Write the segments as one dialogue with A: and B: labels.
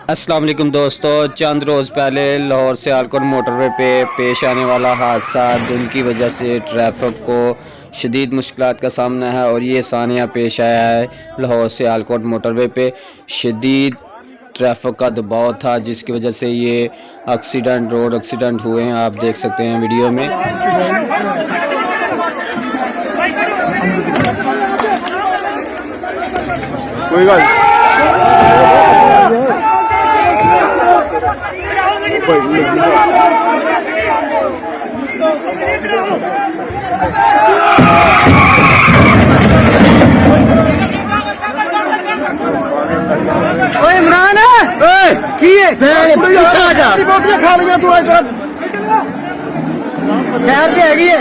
A: अस्सलाम वालेकुम दोस्तों, चंद रोज़ पहले लाहौर सियालकोट मोटरवे पे पेश आने वाला हादसा धुंध की वजह से ट्रैफिक को शदीद मुश्किलात का सामना है और ये सानिया पेश आया है। लाहौर सियालकोट मोटरवे पे शदीद ट्रैफिक का दबाव था जिसकी वजह से ये रोड एक्सीडेंट हुए हैं। आप देख सकते हैं वीडियो में।
B: कोई गल
C: इमरान की बोतलें खा लिया तू खैर की हैगी है।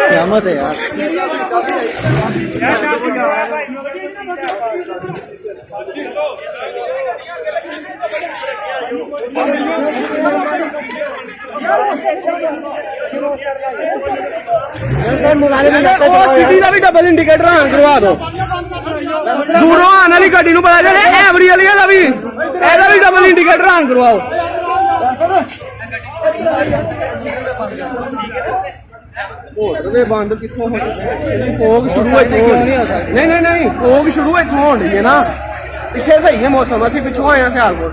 C: क़यामत है यार।
B: सिटी का भी डबल इंडिकेटर ऑन करवा दो। दूरों आने वाली गड्डी नूं पता चले एवरी वाली का भी एदा भी डबल इंडिकेटर ऑन करवाओ। बंद कितों फोग शुरू नहीं नहीं नहीं फोग शुरू इतों हो रही है ना। पिछे सही है मौसम, असं पिछों आए सियालकोट।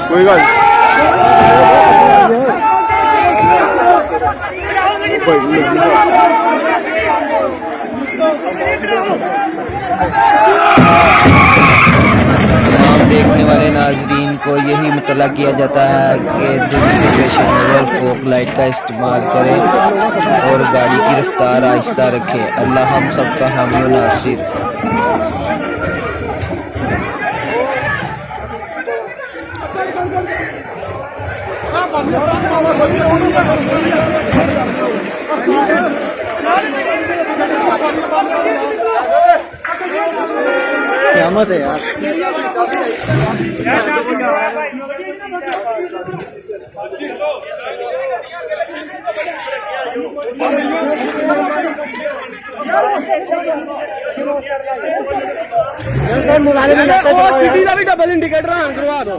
B: कोई गल
A: देखने वाले नाजरीन को यही मुतला किया जाता है कि धुंध के पेश नज़र फोक लाइट का इस्तेमाल करें और गाड़ी की रफ्तार आहिस्ता रखें। अल्लाह हम सब का हामी व नासिर।
C: क़यामत है यार।
B: सिटी का भी डबल इंडिकेटर ऑन करवा दो।